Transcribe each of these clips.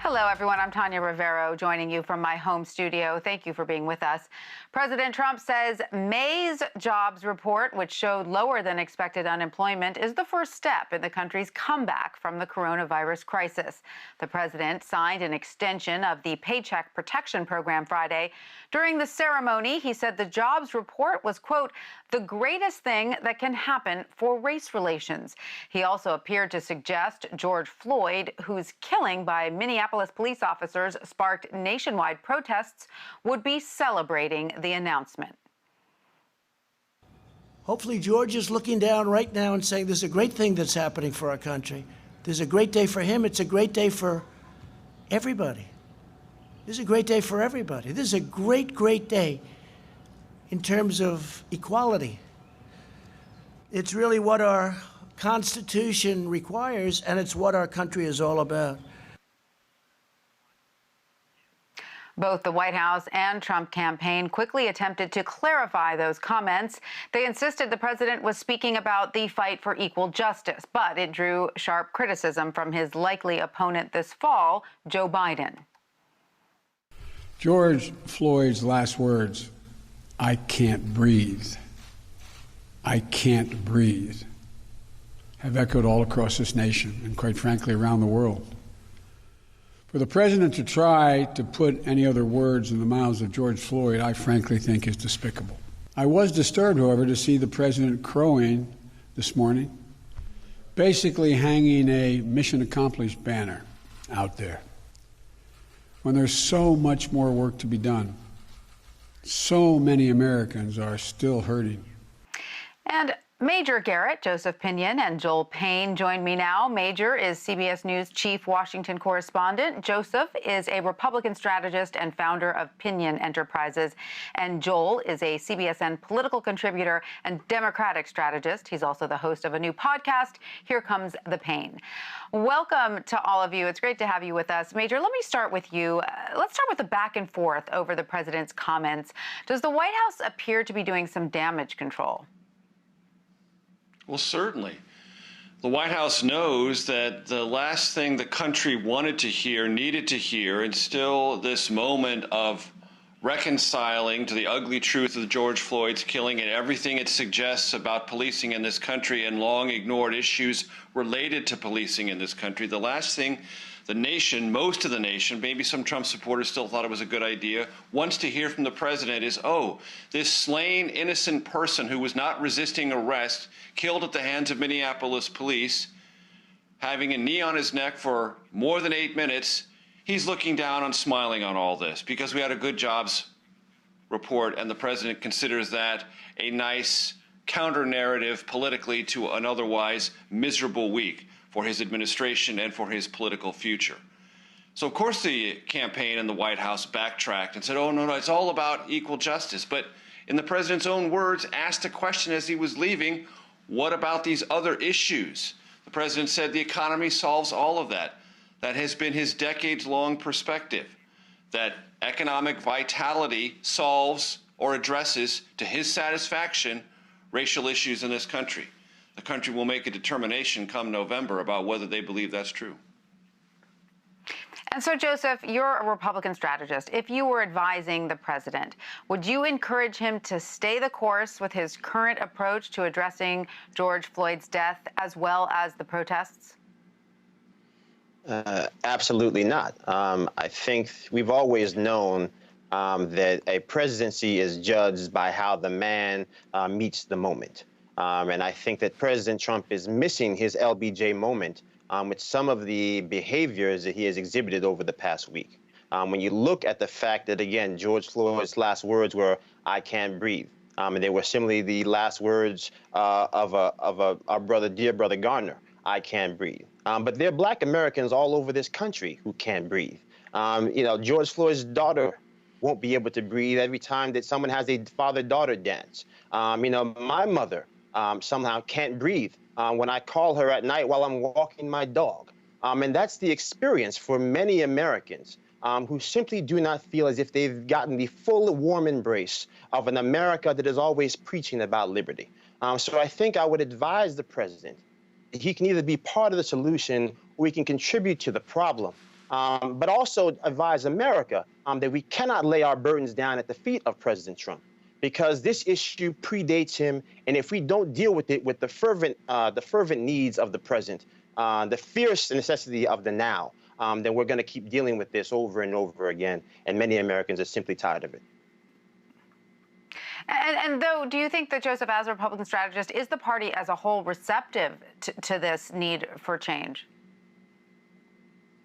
Hello, everyone. I'm Tanya Rivero, joining you from my home studio. Thank you for being with us. President Trump says May's jobs report, which showed lower than expected unemployment, is the first step in the country's comeback from the coronavirus crisis. The president signed an extension of the Paycheck Protection Program Friday. During the ceremony, he said the jobs report was, quote, the greatest thing that can happen for race relations. He also appeared to suggest George Floyd, whose killing by Minneapolis police officers sparked nationwide protests, would be celebrating the announcement. Hopefully George is looking down right now and saying there's a great thing that's happening for our country. There's a great day for him. It's a great day for everybody. This is a great day for everybody. This is a great, great day in terms of equality. It's really what our Constitution requires, and it's what our country is all about. Both the White House and Trump campaign quickly attempted to clarify those comments. They insisted the president was speaking about the fight for equal justice, but it drew sharp criticism from his likely opponent this fall, Joe Biden. George Floyd's last words, "I can't breathe. I can't breathe," have echoed all across this nation and, quite frankly, around the world. For the president to try to put any other words in the mouths of George Floyd, I frankly think is despicable. I was disturbed, however, to see the president crowing this morning, basically hanging a mission accomplished banner out there, when there's so much more work to be done. So many Americans are still hurting. And Major Garrett, Joseph Pinion, and Joel Payne join me now. Major is CBS News chief Washington correspondent. Joseph is a Republican strategist and founder of Pinion Enterprises. And Joel is a CBSN political contributor and Democratic strategist. He's also the host of a new podcast, Here Comes the Pain. Welcome to all of you. It's great to have you with us. Major, let me start with you. Let's start with the back and forth over the president's comments. Does the White House appear to be doing some damage control? Well, certainly. The White House knows that the last thing the country wanted to hear, needed to hear, and still this moment of reconciling to the ugly truth of George Floyd's killing and everything it suggests about policing in this country and long ignored issues related to policing in this country. The last thing the nation, most of the nation, maybe some Trump supporters still thought it was a good idea, wants to hear from the president is, oh, this slain innocent person who was not resisting arrest, killed at the hands of Minneapolis police, having a knee on his neck for more than 8 minutes, he's looking down and smiling on all this because we had a good jobs report, and the president considers that a nice counter-narrative politically to an otherwise miserable week for his administration and for his political future. So, of course, the campaign and the White House backtracked and said, oh, no, it's all about equal justice. But in the president's own words, asked a question as he was leaving, what about these other issues? The president said the economy solves all of that. That has been his decades-long perspective, that economic vitality solves or addresses, to his satisfaction, racial issues in this country. The country will make a determination come November about whether they believe that's true. And so, Joseph, you're a Republican strategist. If you were advising the president, would you encourage him to stay the course with his current approach to addressing George Floyd's death as well as the protests? Absolutely not. I think we've always known that a presidency is judged by how the man meets the moment. And I think that President Trump is missing his LBJ moment with some of the behaviors that he has exhibited over the past week. When you look at the fact that, again, George Floyd's last words were, "I can't breathe," and they were similarly the last words of our brother, dear brother Garner, "I can't breathe." But there are Black Americans all over this country who can't breathe. George Floyd's daughter won't be able to breathe every time that someone has a father-daughter dance. My mother somehow can't breathe when I call her at night while I'm walking my dog. And that's the experience for many Americans who simply do not feel as if they've gotten the full warm embrace of an America that is always preaching about liberty. So I think I would advise the president, he can either be part of the solution or he can contribute to the problem. but also advise America that we cannot lay our burdens down at the feet of President Trump, because this issue predates him, and if we don't deal with it with the fervent needs of the present, the fierce necessity of the now, then we're going to keep dealing with this over and over again, and many Americans are simply tired of it. And though, do you think that Joseph, as a Republican strategist, is the party as a whole receptive to this need for change?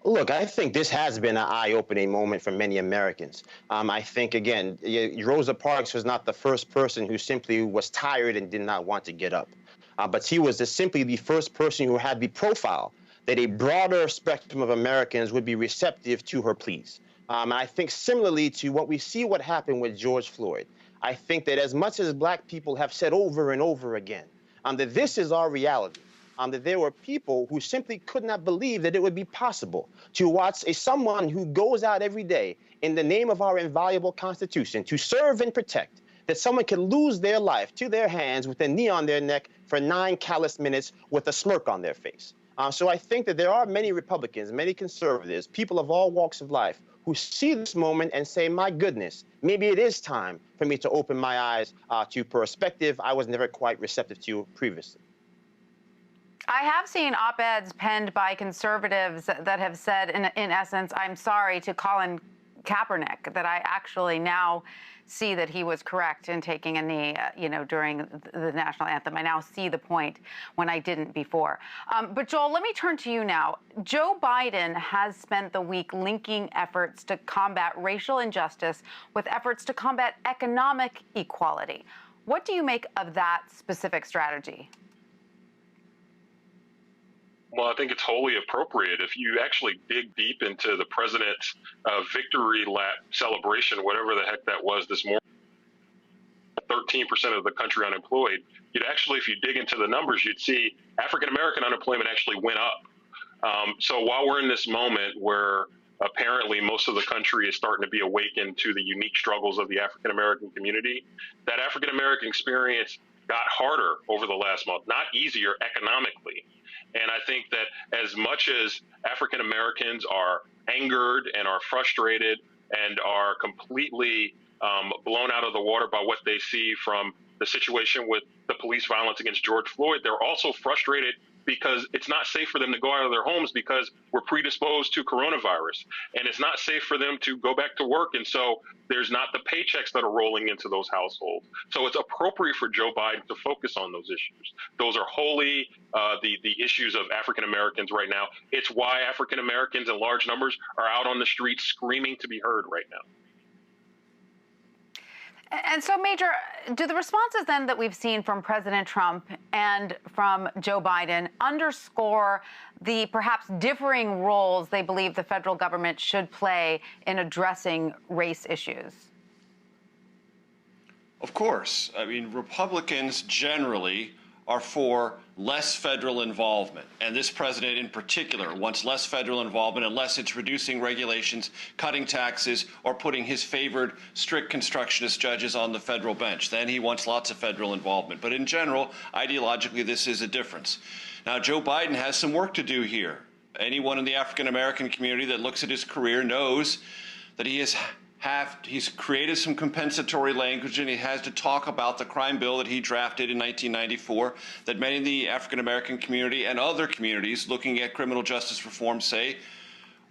Look, I think this has been an eye-opening moment for many Americans. I think, again, Rosa Parks was not the first person who simply was tired and did not want to get up. But she was simply the first person who had the profile that a broader spectrum of Americans would be receptive to her pleas. And I think similarly to what happened with George Floyd, I think that as much as Black people have said over and over again that this is our reality, that there were people who simply could not believe that it would be possible to watch someone who goes out every day in the name of our inviolable Constitution to serve and protect, that someone can lose their life to their hands with a knee on their neck for 9 callous minutes with a smirk on their face. So I think that there are many Republicans, many conservatives, people of all walks of life who see this moment and say, my goodness, maybe it is time for me to open my eyes to perspective I was never quite receptive to previously. I have seen op-eds penned by conservatives that have said, in essence, I'm sorry to Colin Kaepernick, that I actually now see that he was correct in taking a knee, during the national anthem. I now see the point when I didn't before. But Joel, let me turn to you now. Joe Biden has spent the week linking efforts to combat racial injustice with efforts to combat economic equality. What do you make of that specific strategy? Well, I think it's wholly appropriate. If you actually dig deep into the president's victory lap celebration, whatever the heck that was this morning, 13% of the country unemployed, you'd actually, if you dig into the numbers, you'd see African-American unemployment actually went up. So while we're in this moment where apparently most of the country is starting to be awakened to the unique struggles of the African-American community, that African-American experience got harder over the last month, not easier economically. And I think that as much as African Americans are angered and are frustrated and are completely blown out of the water by what they see from the situation with the police violence against George Floyd, they're also frustrated because it's not safe for them to go out of their homes because we're predisposed to coronavirus. And it's not safe for them to go back to work. And so there's not the paychecks that are rolling into those households. So it's appropriate for Joe Biden to focus on those issues. Those are wholly the issues of African Americans right now. It's why African Americans in large numbers are out on the streets screaming to be heard right now. And so, Major, do the responses then that we've seen from President Trump and from Joe Biden underscore the perhaps differing roles they believe the federal government should play in addressing race issues? Of course. I mean, Republicans generally are for less federal involvement. And this president in particular wants less federal involvement unless it's reducing regulations, cutting taxes, or putting his favored strict constructionist judges on the federal bench. Then he wants lots of federal involvement. But in general, ideologically, this is a difference. Now, Joe Biden has some work to do here. Anyone in the African American community that looks at his career knows that he's created some compensatory language, and he has to talk about the crime bill that he drafted in 1994 that many in the African-American community and other communities looking at criminal justice reform say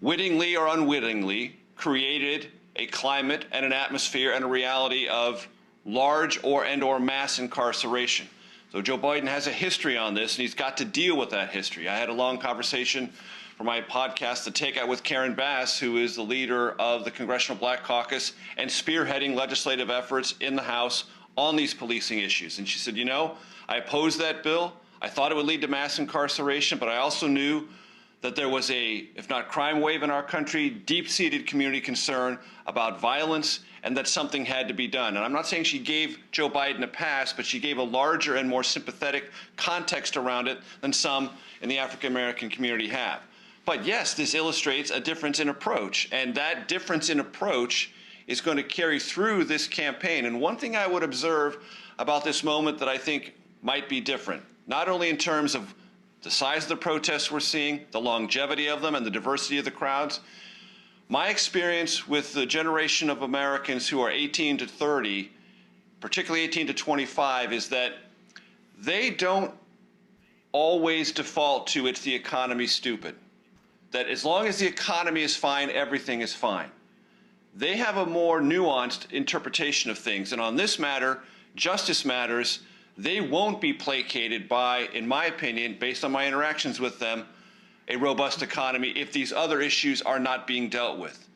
wittingly or unwittingly created a climate and an atmosphere and a reality of large or mass incarceration. So Joe Biden has a history on this, and he's got to deal with that history. I had a long conversation for my podcast, The Takeout, with Karen Bass, who is the leader of the Congressional Black Caucus and spearheading legislative efforts in the House on these policing issues. And she said, you know, I opposed that bill. I thought it would lead to mass incarceration, but I also knew that there was a, if not crime wave in our country, deep-seated community concern about violence and that something had to be done. And I'm not saying she gave Joe Biden a pass, but she gave a larger and more sympathetic context around it than some in the African-American community have. But yes, this illustrates a difference in approach, and that difference in approach is going to carry through this campaign. And one thing I would observe about this moment that I think might be different, not only in terms of the size of the protests we're seeing, the longevity of them, and the diversity of the crowds. My experience with the generation of Americans who are 18 to 30, particularly 18 to 25, is that they don't always default to it's the economy, stupid. That as long as the economy is fine, everything is fine. They have a more nuanced interpretation of things. And on this matter, justice matters. They won't be placated by, in my opinion, based on my interactions with them, a robust economy if these other issues are not being dealt with.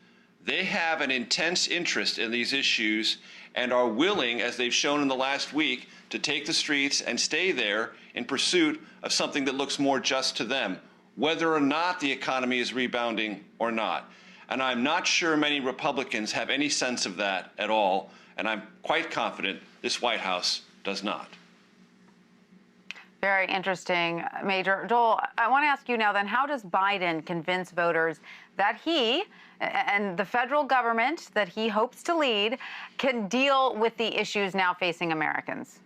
They have an intense interest in these issues and are willing, as they've shown in the last week, to take the streets and stay there in pursuit of something that looks more just to them, whether or not the economy is rebounding or not. And I'm not sure many Republicans have any sense of that at all, and I'm quite confident this White House does not. Very interesting, Major. Joel, I want to ask you now then, how does Biden convince voters that he and the federal government that he hopes to lead can deal with the issues now facing Americans?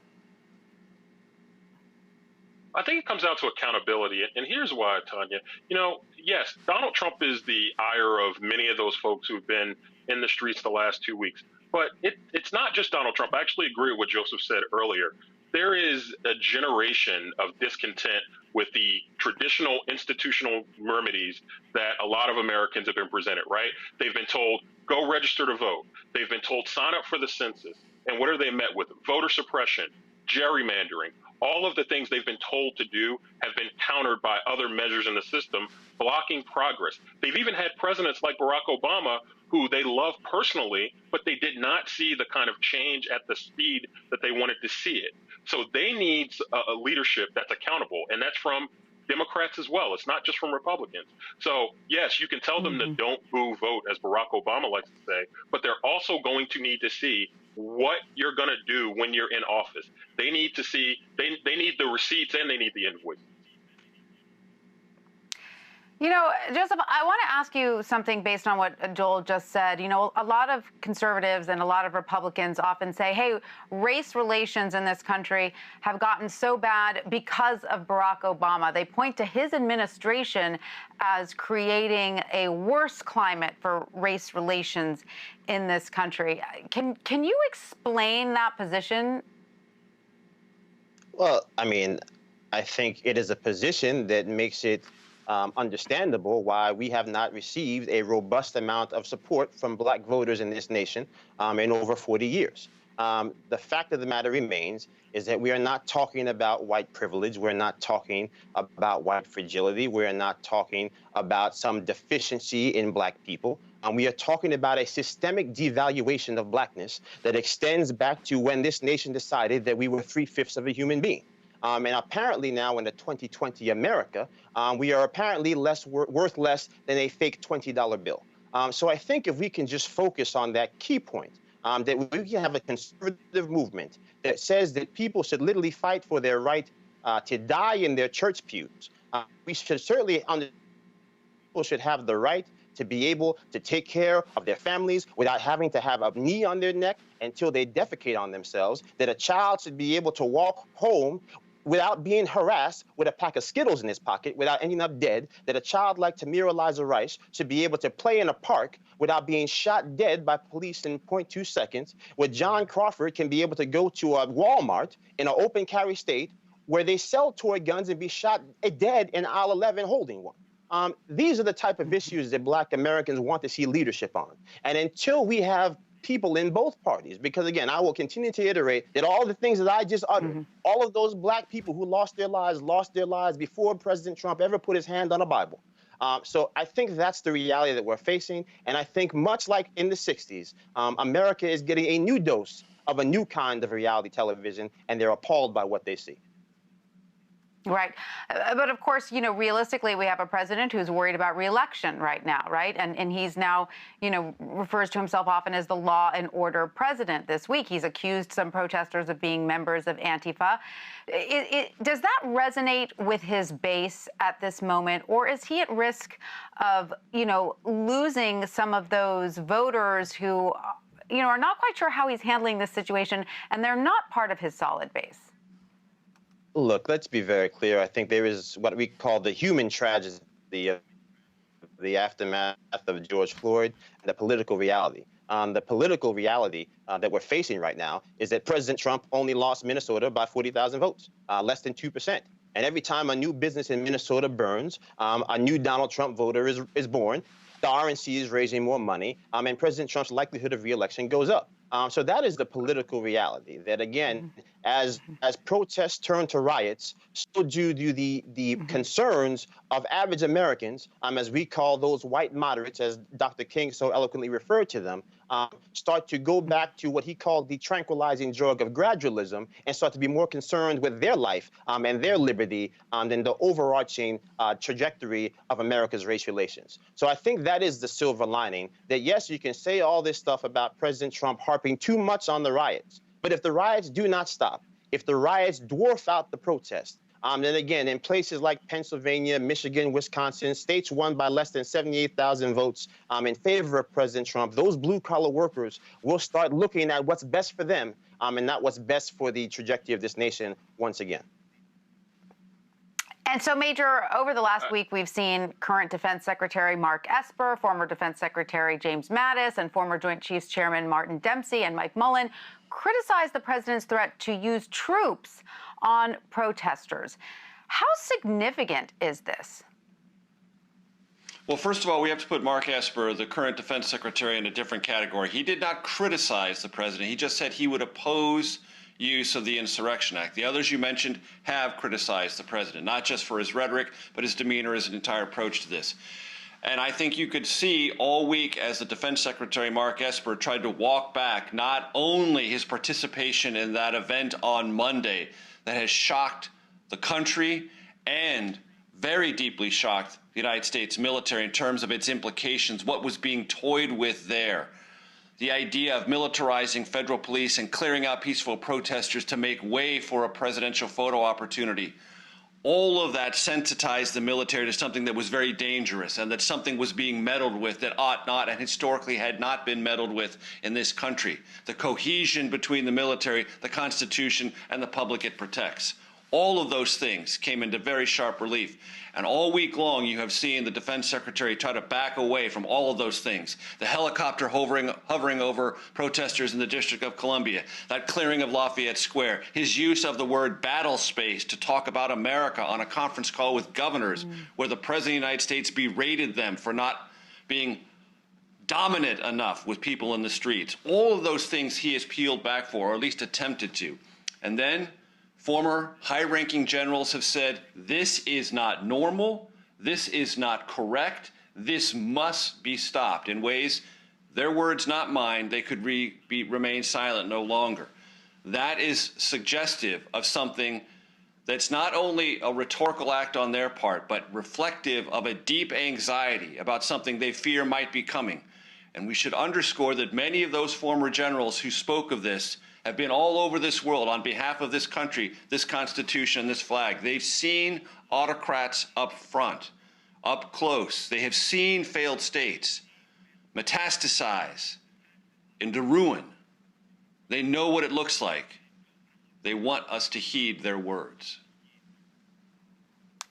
I think it comes down to accountability. And here's why, Tanya. You know, yes, Donald Trump is the ire of many of those folks who've been in the streets the last 2 weeks. But it's not just Donald Trump. I actually agree with what Joseph said earlier. There is a generation of discontent with the traditional institutional remedies that a lot of Americans have been presented, right? They've been told, go register to vote. They've been told, sign up for the census. And what are they met with? Voter suppression, gerrymandering. All of the things they've been told to do have been countered by other measures in the system, blocking progress. They've even had presidents like Barack Obama, who they love personally, but they did not see the kind of change at the speed that they wanted to see it. So they need a leadership that's accountable, and that's from Democrats as well. It's not just from Republicans. So, yes, you can tell them to don't boo vote, as Barack Obama likes to say, but they're also going to need to see what you're going to do when you're in office. They need to see, they need the receipts and they need the invoices. You know, Joseph, I want to ask you something based on what Joel just said. You know, a lot of conservatives and a lot of Republicans often say, hey, race relations in this country have gotten so bad because of Barack Obama. They point to his administration as creating a worse climate for race relations in this country. Can you explain that position? Well, I mean, I think it is a position that makes it understandable why we have not received a robust amount of support from black voters in this nation in over 40 years. The fact of the matter remains is that we are not talking about white privilege. We're not talking about white fragility. We're not talking about some deficiency in black people. We are talking about a systemic devaluation of blackness that extends back to when this nation decided that we were 3/5 of a human being. And apparently now in the 2020 America, we are apparently worth less than a fake $20 bill. So I think if we can just focus on that key point, that we can have a conservative movement that says that people should literally fight for their right to die in their church pews. We should certainly people should have the right to be able to take care of their families without having to have a knee on their neck until they defecate on themselves, that a child should be able to walk home without being harassed with a pack of Skittles in his pocket, without ending up dead, that a child like Tamir Eliza Rice should be able to play in a park without being shot dead by police in 0.2 seconds, where John Crawford can be able to go to a Walmart in an open carry state where they sell toy guns and be shot dead in aisle 11 holding one. These are the type of issues that black Americans want to see leadership on. And until we have people in both parties, because again, I will continue to iterate that all the things that I just uttered, all of those black people who lost their lives before President Trump ever put his hand on a Bible. So I think that's the reality that we're facing. And I think much like in the 60s, America is getting a new dose of a new kind of reality television, and they're appalled by what they see. Right. But of course, you know, realistically, we have a president who's worried about re-election right now, right? And he's now, you know, refers to himself often as the law and order president. This week, he's accused some protesters of being members of Antifa. Does that resonate with his base at this moment? Or is he at risk of, you know, losing some of those voters who, you know, are not quite sure how he's handling this situation, and they're not part of his solid base? Look, let's be very clear. I think there is what we call the human tragedy of the aftermath of George Floyd and the political reality. The political reality that we're facing right now is that President Trump only lost Minnesota by 40,000 votes, less than 2%. And every time a new business in Minnesota burns, a new Donald Trump voter is born, the RNC is raising more money, and President Trump's likelihood of reelection goes up. So that is the political reality. That again, as protests turn to riots, so do the concerns of average Americans, as we call those white moderates, as Dr. King so eloquently referred to them, start to go back to what he called the tranquilizing drug of gradualism and start to be more concerned with their life and their liberty than the overarching trajectory of America's race relations. So I think that is the silver lining, that yes, you can say all this stuff about President Trump harping too much on the riots, but if the riots do not stop, if the riots dwarf out the protests, then again, in places like Pennsylvania, Michigan, Wisconsin, states won by less than 78,000 votes in favor of President Trump, those blue-collar workers will start looking at what's best for them and not what's best for the trajectory of this nation once again. And so, Major, over the last week, we've seen current Defense Secretary Mark Esper, former Defense Secretary James Mattis, and former Joint Chiefs Chairman Martin Dempsey and Mike Mullen criticize the president's threat to use troops on protesters. How significant is this? Well, first of all, we have to put Mark Esper, the current defense secretary, in a different category. He did not criticize the president. He just said he would oppose use of the Insurrection Act. The others you mentioned have criticized the president, not just for his rhetoric, but his demeanor, his entire approach to this. And I think you could see all week as the Defense Secretary Mark Esper tried to walk back not only his participation in that event on Monday that has shocked the country and very deeply shocked the United States military in terms of its implications, what was being toyed with there. The idea of militarizing federal police and clearing out peaceful protesters to make way for a presidential photo opportunity. All of that sensitized the military to something that was very dangerous and that something was being meddled with that ought not and historically had not been meddled with in this country. The cohesion between the military, the Constitution, and the public it protects. All of those things came into very sharp relief. And all week long, you have seen the Defense Secretary try to back away from all of those things. The helicopter hovering over protesters in the District of Columbia, that clearing of Lafayette Square, his use of the word battle space to talk about America on a conference call with governors where the President of the United States berated them for not being dominant enough with people in the streets. All of those things he has peeled back for, or at least attempted to. And then former high-ranking generals have said, this is not normal, this is not correct, this must be stopped in ways, their words not mine, they could remain silent no longer. That is suggestive of something that's not only a rhetorical act on their part, but reflective of a deep anxiety about something they fear might be coming. And we should underscore that many of those former generals who spoke of this have been all over this world on behalf of this country, this Constitution, and this flag. They've seen autocrats up front, up close. They have seen failed states metastasize into ruin. They know what it looks like. They want us to heed their words.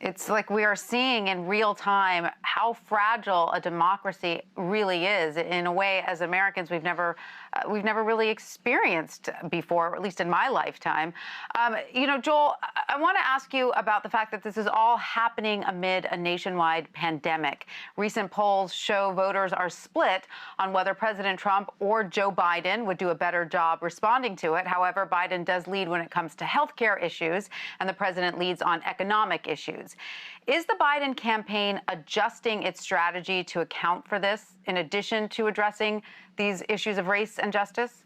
It's like we are seeing in real time how fragile a democracy really is in a way as Americans we've never really experienced before, at least in my lifetime. Joel, I want to ask you about the fact that this is all happening amid a nationwide pandemic. Recent polls show voters are split on whether President Trump or Joe Biden would do a better job responding to it. However, Biden does lead when it comes to health care issues, and the president leads on economic issues. Is the Biden campaign adjusting its strategy to account for this, in addition to addressing these issues of race and justice?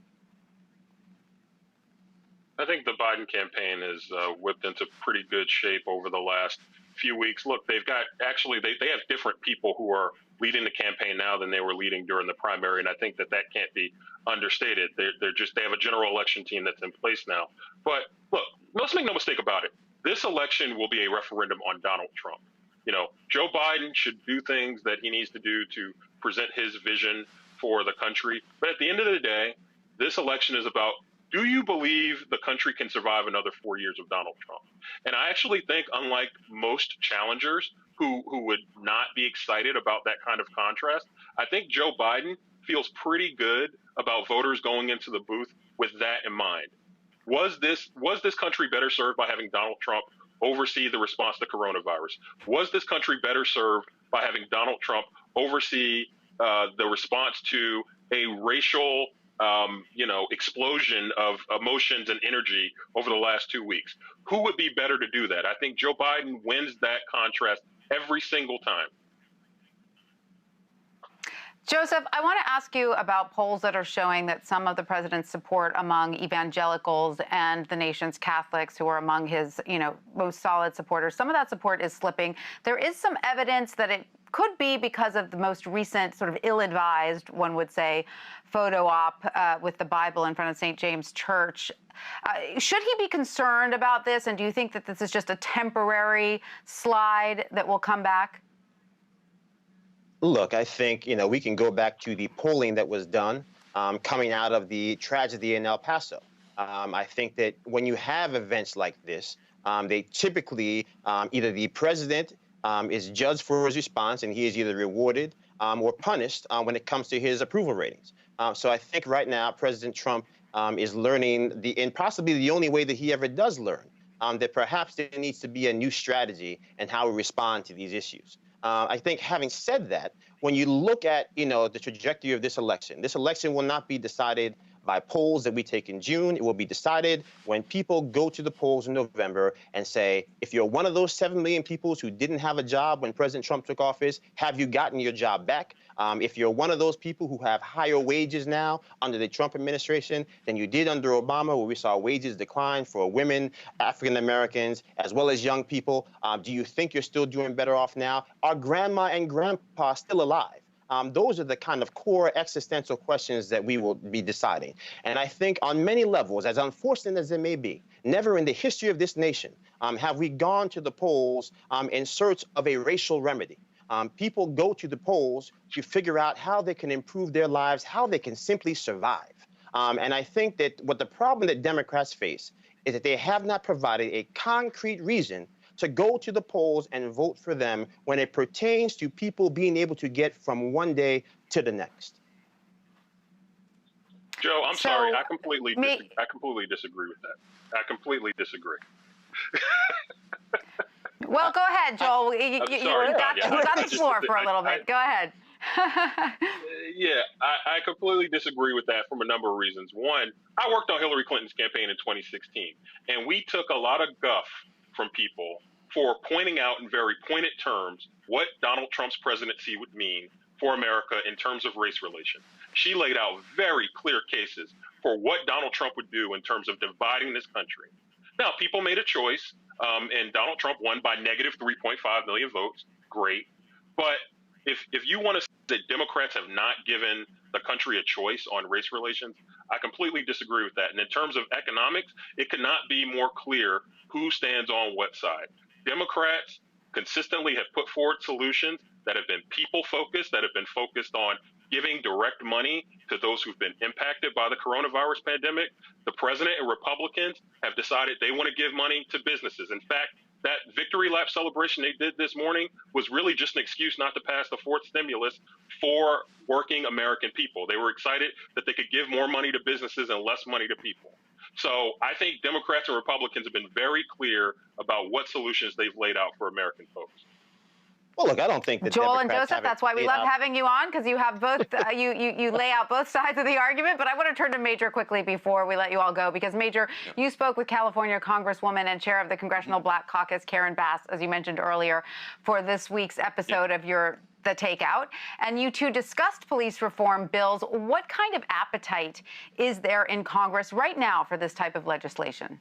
I think the Biden campaign has whipped into pretty good shape over the last few weeks. Look, they've got they have different people who are leading the campaign now than they were leading during the primary, and I think that can't be understated. They have a general election team that's in place now. But look, let's make no mistake about it. This election will be a referendum on Donald Trump. Joe Biden should do things that he needs to do to present his vision for the country. But at the end of the day, this election is about do you believe the country can survive another 4 years of Donald Trump? And I actually think, unlike most challengers who would not be excited about that kind of contrast, I think Joe Biden feels pretty good about voters going into the booth with that in mind. Was this country better served by having Donald Trump oversee the response to coronavirus? Was this country better served by having Donald Trump oversee the response to a racial explosion of emotions and energy over the last 2 weeks? Who would be better to do that? I think Joe Biden wins that contrast every single time. Joseph, I want to ask you about polls that are showing that some of the president's support among evangelicals and the nation's Catholics, who are among his, most solid supporters, some of that support is slipping. There is some evidence that it could be because of the most recent sort of ill-advised, one would say, photo op with the Bible in front of St. James Church. Should he be concerned about this? And do you think that this is just a temporary slide that will come back? Look, I think, we can go back to the polling that was done coming out of the tragedy in El Paso. I think that when you have events like this, they typically, either the president is judged for his response and he is either rewarded or punished when it comes to his approval ratings. So I think right now President Trump is learning, and possibly the only way that he ever does learn, that perhaps there needs to be a new strategy in how we respond to these issues. I think having said that, when you look at, the trajectory of this election will not be decided by polls that we take in June. It will be decided when people go to the polls in November and say, if you're one of those 7 million people who didn't have a job when President Trump took office, have you gotten your job back? If you're one of those people who have higher wages now under the Trump administration than you did under Obama, where we saw wages decline for women, African Americans, as well as young people, do you think you're still doing better off now? Are grandma and grandpa still alive? Those are the kind of core existential questions that we will be deciding. And I think on many levels, as unfortunate as it may be, never in the history of this nation have we gone to the polls in search of a racial remedy. People go to the polls to figure out how they can improve their lives, how they can simply survive. And I think that what the problem that Democrats face is that they have not provided a concrete reason to go to the polls and vote for them when it pertains to people being able to get from one day to the next. Joe, I'm sorry. I completely disagree with that. I completely disagree. Well, go ahead, Joel. You got the floor for a little bit. Go ahead. Yeah, I completely disagree with that from a number of reasons. One, I worked on Hillary Clinton's campaign in 2016, and we took a lot of guff from people for pointing out in very pointed terms what Donald Trump's presidency would mean for America in terms of race relations. She laid out very clear cases for what Donald Trump would do in terms of dividing this country. Now, people made a choice, and Donald Trump won by negative 3.5 million votes. Great. But if you want to say that Democrats have not given the country a choice on race relations, I completely disagree with that. And in terms of economics, it could not be more clear who stands on what side. Democrats consistently have put forward solutions that have been people-focused, that have been focused on giving direct money to those who've been impacted by the coronavirus pandemic. The president and Republicans have decided they want to give money to businesses. In fact, that victory lap celebration they did this morning was really just an excuse not to pass the fourth stimulus for working American people. They were excited that they could give more money to businesses and less money to people. So I think Democrats and Republicans have been very clear about what solutions they've laid out for American folks. Well, look, I don't think that Joel Democrats and Joseph, that's why we love having you on, because you have both, you lay out both sides of the argument. But I want to turn to Major quickly before we let you all go, because Major, you spoke with California Congresswoman and chair of the Congressional Black Caucus, Karen Bass, as you mentioned earlier, for this week's episode of The Takeout. And you two discussed police reform bills. What kind of appetite is there in Congress right now for this type of legislation?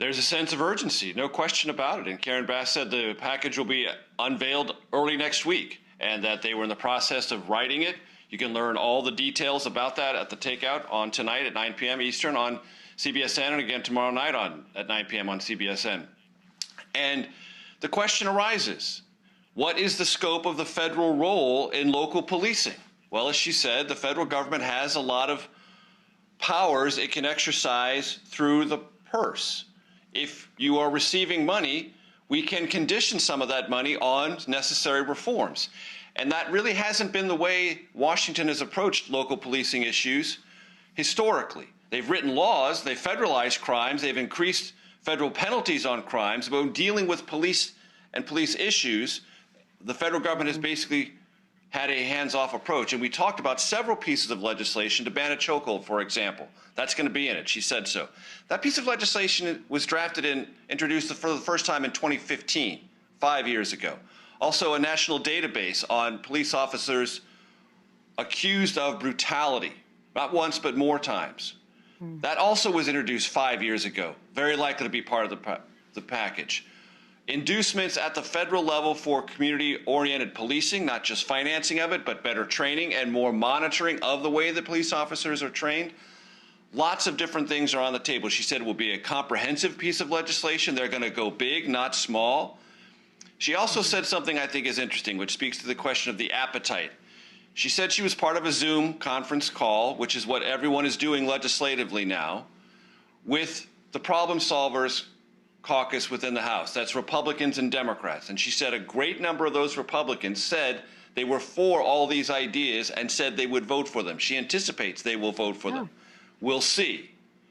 There's a sense of urgency, no question about it. And Karen Bass said the package will be unveiled early next week and that they were in the process of writing it. You can learn all the details about that at The Takeout on tonight at 9 p.m. Eastern on CBSN, and again tomorrow night at 9 p.m. on CBSN. And the question arises, what is the scope of the federal role in local policing? Well, as she said, the federal government has a lot of powers it can exercise through the purse. If you are receiving money, we can condition some of that money on necessary reforms. And that really hasn't been the way Washington has approached local policing issues historically. They've written laws, they've federalized crimes, they've increased federal penalties on crimes, but when dealing with police and police issues, the federal government has basically had a hands-off approach. And we talked about several pieces of legislation to ban a chokehold, for example. That's going to be in it. She said so. That piece of legislation was drafted and introduced for the first time in 2015, 5 years ago. Also, a national database on police officers accused of brutality, not once, but more times. That also was introduced 5 years ago, very likely to be part of the package. Inducements at the federal level for community-oriented policing, not just financing of it, but better training and more monitoring of the way that police officers are trained. Lots of different things are on the table. She said it will be a comprehensive piece of legislation. They're going to go big, not small. She also said something I think is interesting, which speaks to the question of the appetite. She said she was part of a Zoom conference call, which is what everyone is doing legislatively now, with the problem solvers caucus within the House. That's Republicans and Democrats. And she said a great number of those Republicans said they were for all these ideas and said they would vote for them. She anticipates they will vote for them. We'll see.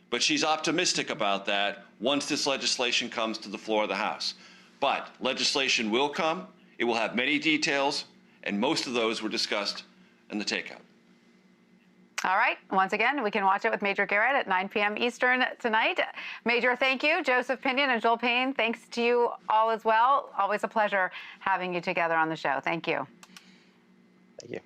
But she's optimistic about that once this legislation comes to the floor of the House. But legislation will come. It will have many details, and most of those were discussed in the takeout. All right. Once again, we can watch it with Major Garrett at 9 p.m. Eastern tonight. Major, thank you. Joseph Pinion and Joel Payne, thanks to you all as well. Always a pleasure having you together on the show. Thank you. Thank you.